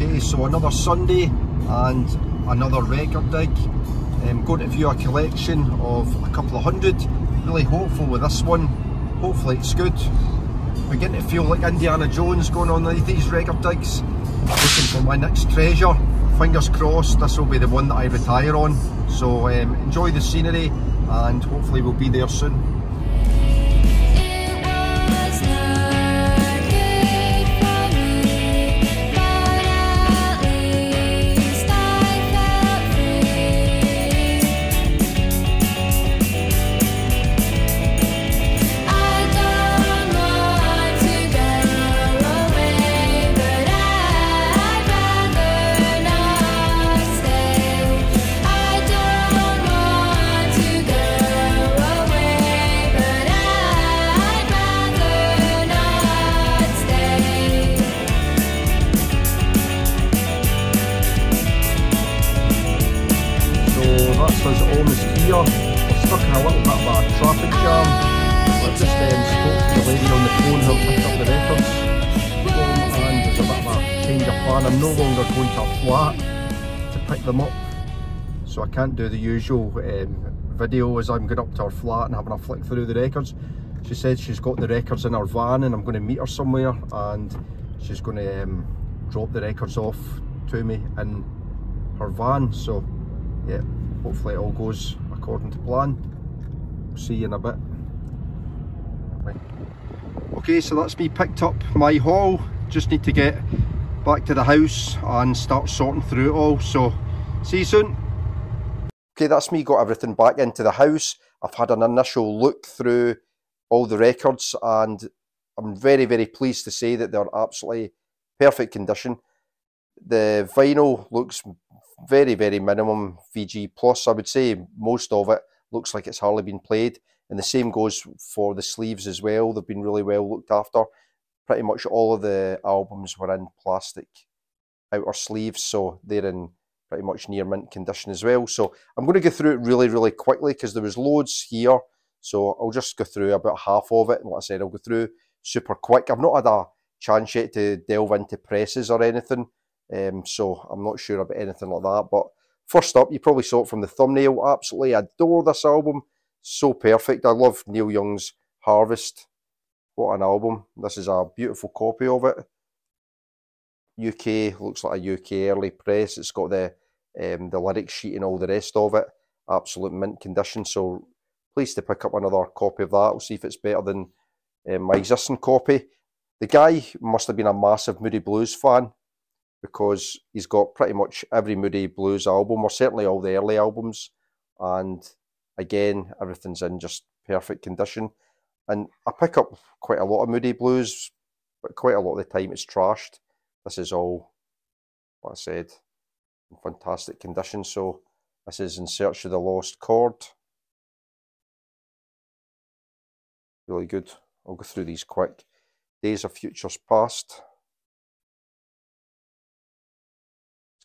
Okay, so another Sunday and another record dig. Going to view a collection of a couple of hundred. Really hopeful with this one. Hopefully it's good. Beginning to feel like Indiana Jones going on these record digs. Looking for my next treasure. Fingers crossed this will be the one that I retire on. So enjoy the scenery and hopefully we'll be there soon. We're stuck in a little bit of a traffic jam. I just spoke to the lady on the phone who picked up the records and there's a bit of a change of plan. I'm no longer going to a flat to pick them up, so I can't do the usual video as I'm going up to her flat and having a flick through the records. She said she's got the records in her van and I'm going to meet her somewhere and she's going to drop the records off to me in her van. So yeah, hopefully it all goes according to plan. See you in a bit. Right. Okay, so that's me picked up my haul. Just need to get back to the house and start sorting through it all. So see you soon. Okay, that's me got everything back into the house. I've had an initial look through all the records and I'm very, very pleased to say that they're absolutely perfect condition. The vinyl looks very, very minimum VG plus. I would say most of it looks like it's hardly been played, and the same goes for the sleeves as well. They've been really well looked after. Pretty much all of the albums were in plastic outer sleeves, so they're in pretty much near mint condition as well. So I'm going to go through it really, really quickly because there was loads here, so I'll just go through about half of it, and like I said, I'll go through super quick. I've not had a chance yet to delve into presses or anything. So I'm not sure about anything like that, but first up, you probably saw it from the thumbnail, absolutely adore this album, so perfect. I love Neil Young's Harvest, what an album. This is a beautiful copy of it. UK, looks like a UK early press. It's got the lyric sheet and all the rest of it, absolute mint condition, so pleased to pick up another copy of that. We'll see if it's better than my existing copy. The guy must have been a massive Moody Blues fan, because he's got pretty much every Moody Blues album, or certainly all the early albums, and again, everything's in just perfect condition. And I pick up quite a lot of Moody Blues, but quite a lot of the time it's trashed. This is all, like I said, in fantastic condition. So this is In Search of the Lost Chord. Really good. I'll go through these quick. Days of Futures Past.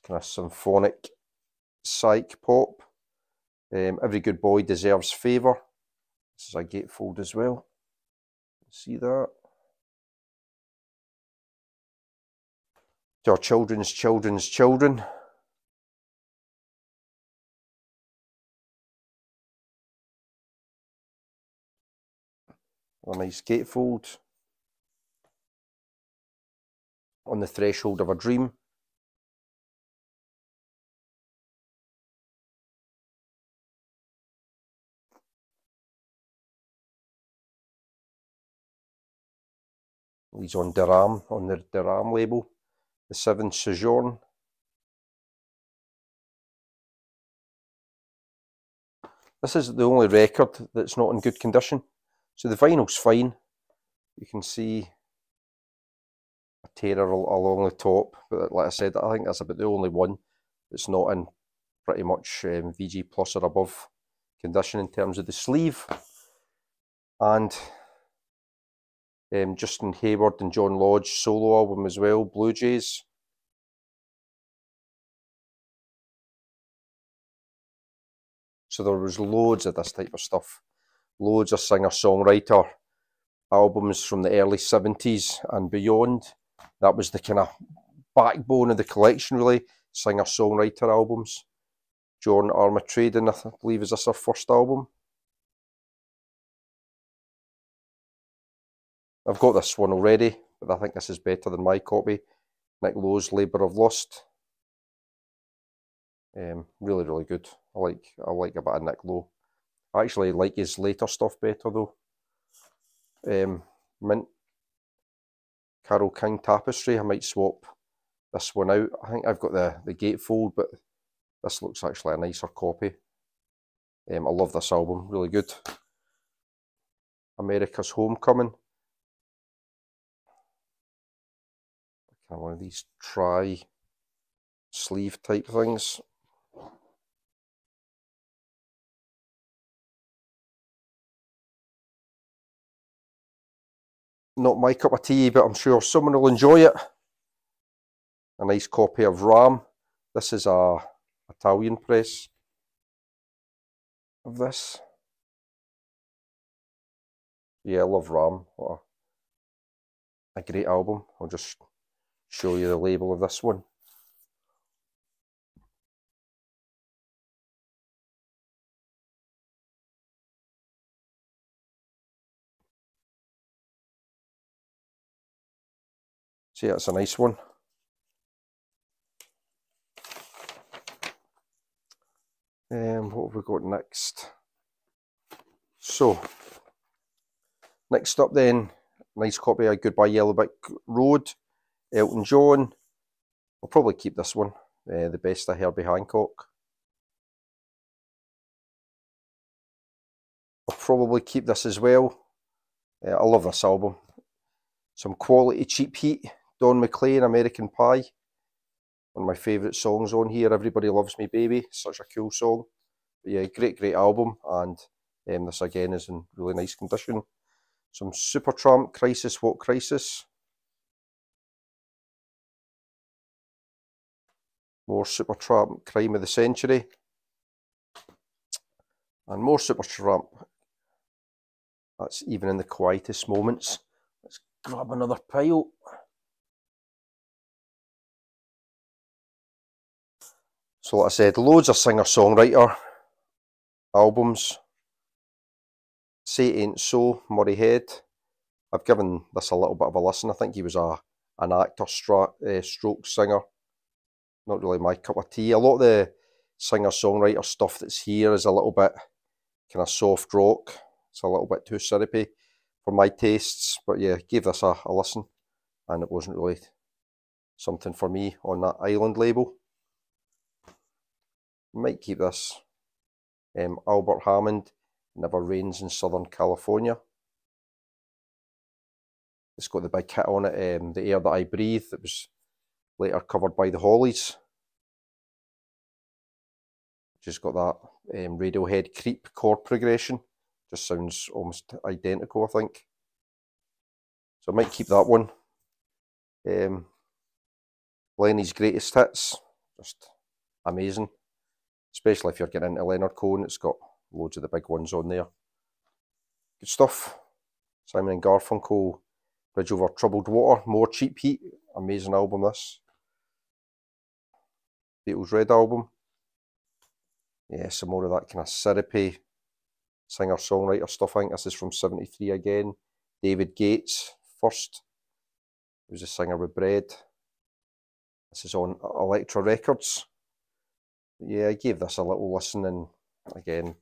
Kind of symphonic psych pop. Every Good Boy Deserves Favour. This is a gatefold as well. See that? To Our Children's Children. A nice gatefold. On the Threshold of a Dream. He's on Durham, on the Durham label. The Seventh Sojourn. This is the only record that's not in good condition. So the vinyl's fine. You can see a tear along the top, but like I said, I think that's about the only one that's not in pretty much VG plus or above condition in terms of the sleeve. And Justin Hayward and John Lodge solo album as well, Blue Jays. So there was loads of this type of stuff, loads of singer-songwriter albums from the early 70s and beyond. That was the kind of backbone of the collection, really. Singer-songwriter albums. John Armatrading, I believe, is this her first album. I've got this one already, but I think this is better than my copy. Nick Lowe's Labour of Lust. Really, really good. I like a bit of Nick Lowe. I actually like his later stuff better though. Mint. Carole King Tapestry. I might swap this one out. I think I've got the gatefold, but this looks actually a nicer copy. I love this album. Really good. America's Homecoming. Kind of one of these sleeve type things. Not my cup of tea, but I'm sure someone will enjoy it. A nice copy of Ram. This is a Italian press of this. Yeah, I love Ram. What a great album. I'll just show you the label of this one. See, that's a nice one. What have we got next? So, next up then, nice copy of Goodbye Yellow Brick Road, Elton John. I'll probably keep this one, The Best of Herbie Hancock. I'll probably keep this as well. I love this album. Some quality Cheap Heat, Don McLean, American Pie. One of my favourite songs on here, Everybody Loves Me Baby. Such a cool song. But yeah, great album, and this again is in really nice condition. Some Supertramp, Crisis What Crisis. More Supertramp, Crime of the Century. And more Supertramp. That's Even in the Quietest Moments. Let's grab another pile. So like I said, loads of singer-songwriter albums. Say It Ain't So, Murray Head. I've given this a little bit of a listen. I think he was an actor stroke singer. Not really my cup of tea. A lot of the singer-songwriter stuff that's here is a little bit kind of soft rock. It's a little bit too syrupy for my tastes. But yeah, gave this a listen, and it wasn't really something for me on that Island label. Might keep this. Albert Hammond, Never Rains in Southern California. It's got the big hit on it, The Air That I Breathe, that was later covered by the Hollies. Just got that Radiohead Creep chord progression. Just sounds almost identical, I think. So I might keep that one. Lenny's Greatest Hits, just amazing. Especially if you're getting into Leonard Cohen, it's got loads of the big ones on there. Good stuff. Simon and Garfunkel, Bridge Over Troubled Water, more Cheap Heat, amazing album this. Beatles Red Album. Yeah, some more of that kind of syrupy singer-songwriter stuff. I think this is from '73 again. David Gates, first. He was a singer with Bread. This is on Elektra Records. Yeah, I gave this a little listen, and again,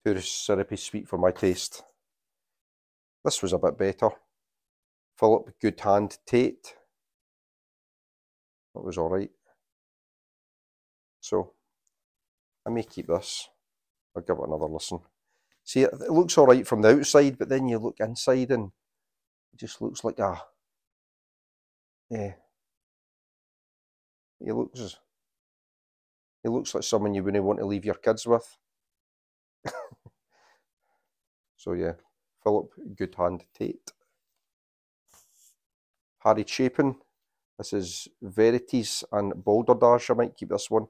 too syrupy sweet for my taste. This was a bit better. Philip Goodhand Tate. That was alright. So, I may keep this. I'll give it another listen. See, it looks alright from the outside, but then you look inside and it just looks like a... Yeah. It looks like someone you wouldn't want to leave your kids with. So yeah, Philip Goodhand Tate. Harry Chapin. This is Verities and Balderdash. I might keep this one.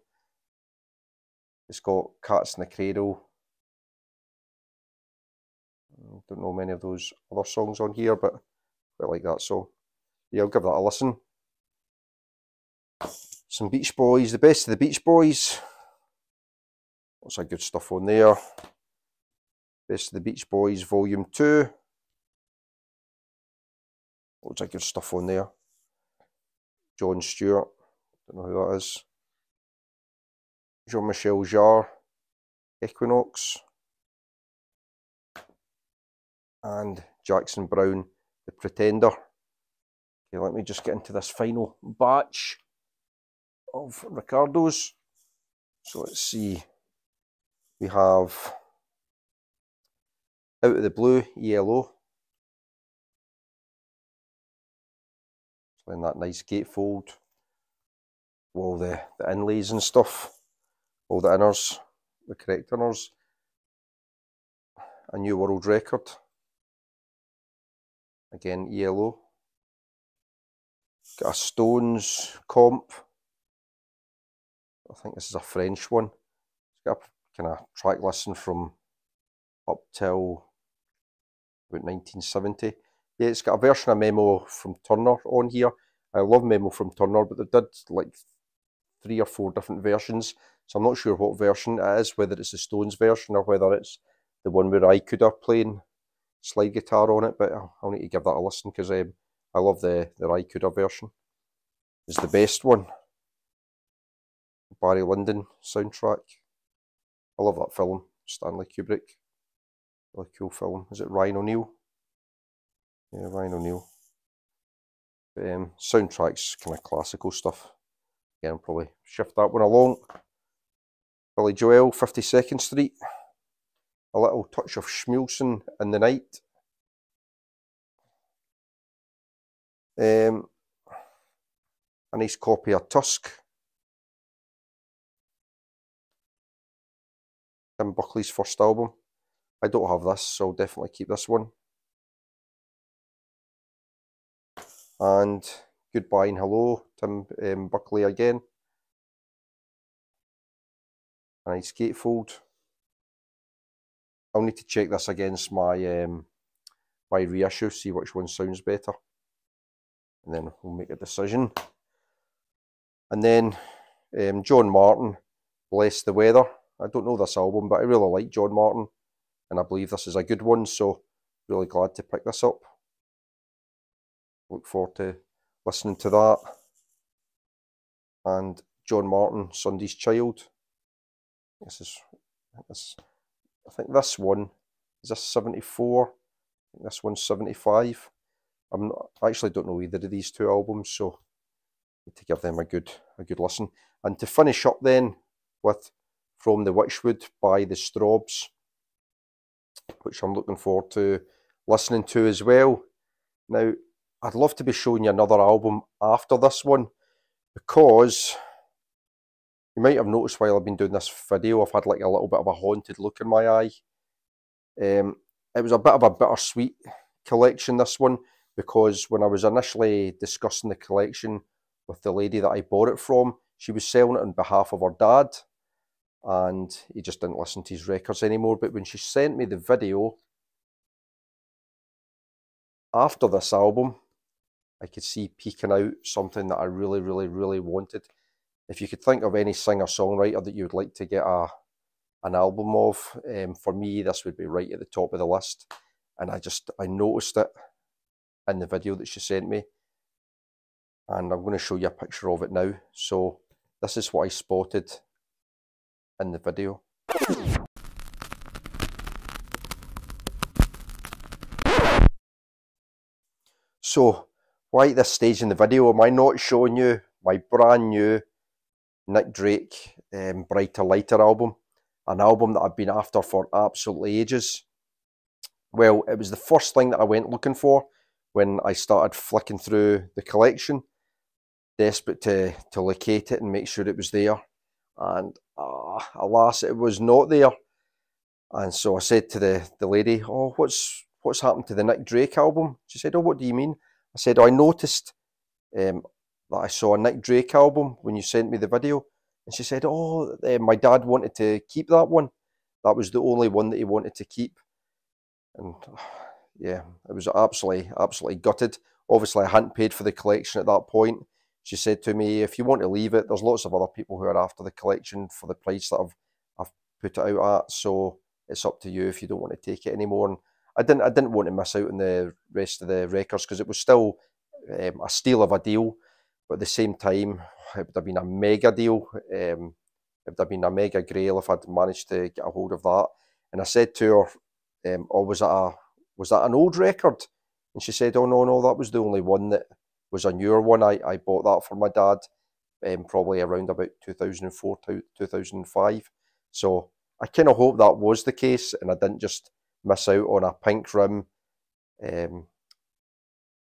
It's got Cats in the Cradle. I don't know many of those other songs on here, but I quite like that song. Yeah, I'll give that a listen. Some Beach Boys, the best of the Beach Boys. Lots of good stuff on there. Best of the Beach Boys, Volume 2. Lots of good stuff on there. John Stewart, don't know who that is. Jean-Michel Jarre, Equinox. And Jackson Browne, The Pretender. Okay, let me just get into this final batch of Ricardos. So let's see. We have Out of the Blue, ELO. In that nice gatefold, all the inlays and stuff, all the inners, the correct inners. A New World Record. Again, ELO. Got a Stones comp. I think this is a French one. It's got a kind of track listing from up till about 1970. Yeah, it's got a version of Memo from Turner on here. I love Memo from Turner, but they did like 3 or 4 different versions. So I'm not sure what version it is, whether it's the Stones version or whether it's the one where I could have playing slide guitar on it. But I'll need to give that a listen because I love the Rycuda version. It's the best one. Barry Lyndon soundtrack. I love that film. Stanley Kubrick. Really cool film. Is it Ryan O'Neill? Yeah, Ryan O'Neill. Soundtrack's kind of classical stuff. Again, I'll probably shift that one along. Billy Joel, 52nd Street. A little touch of Schmilson in the Night. A nice copy of Tusk. Tim Buckley's first album. I don't have this, so I'll definitely keep this one. And Goodbye and Hello, Tim Buckley again. A nice gatefold. I'll need to check this against my my reissue, see which one sounds better, and then we'll make a decision. And then John Martin, Bless the Weather. I don't know this album, but I really like John Martin, and I believe this is a good one, so really glad to pick this up. Look forward to listening to that. And John Martin, Sunday's Child. I think this one, is this 74? I think this one's 75. I actually don't know either of these two albums, so I need to give them a good listen. And to finish up then with From the Witchwood by the Strawbs, which I'm looking forward to listening to as well. Now, I'd love to be showing you another album after this one, because you might have noticed while I've been doing this video, I've had like a little bit of a haunted look in my eye. It was a bit of a bittersweet collection, this one, because when I was initially discussing the collection with the lady that I bought it from, she was selling it on behalf of her dad, and he just didn't listen to his records anymore. But when she sent me the video after this album, I could see peeking out something that I really, really, really wanted. If you could think of any singer-songwriter that you would like to get an album of, for me, this would be right at the top of the list. And I noticed it in the video that she sent me. And I'm going to show you a picture of it now. So this is what I spotted in the video. So, why at this stage in the video am I not showing you my brand new Nick Drake Brighter Lighter album? An album that I've been after for absolutely ages. Well, it was the first thing that I went looking for when I started flicking through the collection, desperate to locate it and make sure it was there. And alas, it was not there. And so I said to the lady, "Oh, what's happened to the Nick Drake album?" She said, "Oh, what do you mean?" I said, "Oh, I noticed that I saw a Nick Drake album when you sent me the video." And she said, "Oh, my dad wanted to keep that one. That was the only one that he wanted to keep." And yeah, it was absolutely gutted. Obviously, I hadn't paid for the collection at that point. she said to me, if you want to leave it, there's lots of other people who are after the collection for the price that I've put it out at, so it's up to you if you don't want to take it anymore. And I didn't want to miss out on the rest of the records, because it was still a steal of a deal, but at the same time, it would have been a mega deal. It would have been a mega grail if I'd managed to get a hold of that. And I said to her, oh, was that an old record? And she said, oh, no, that was the only one that was a newer one. I bought that for my dad, probably around about 2004 to 2005. So I kind of hope that was the case, and I didn't just miss out on a Pink Rim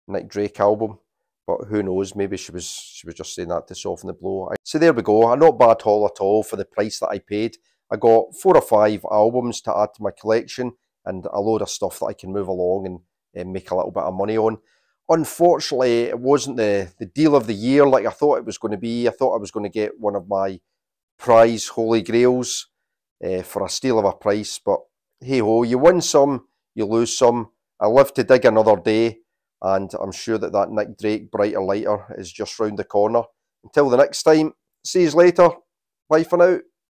Nick Drake album. But who knows, maybe she was just saying that to soften the blow. So there we go, a not bad haul at all for the price that I paid. I got 4 or 5 albums to add to my collection, and a load of stuff that I can move along and make a little bit of money on. Unfortunately, it wasn't the deal of the year like I thought it was going to be. I thought I was going to get one of my prize holy grails for a steal of a price, but hey ho, you win some, you lose some. I live to dig another day, and I'm sure that Nick Drake Brighter Lighter is just round the corner. Until the next time, see you later. Bye for now.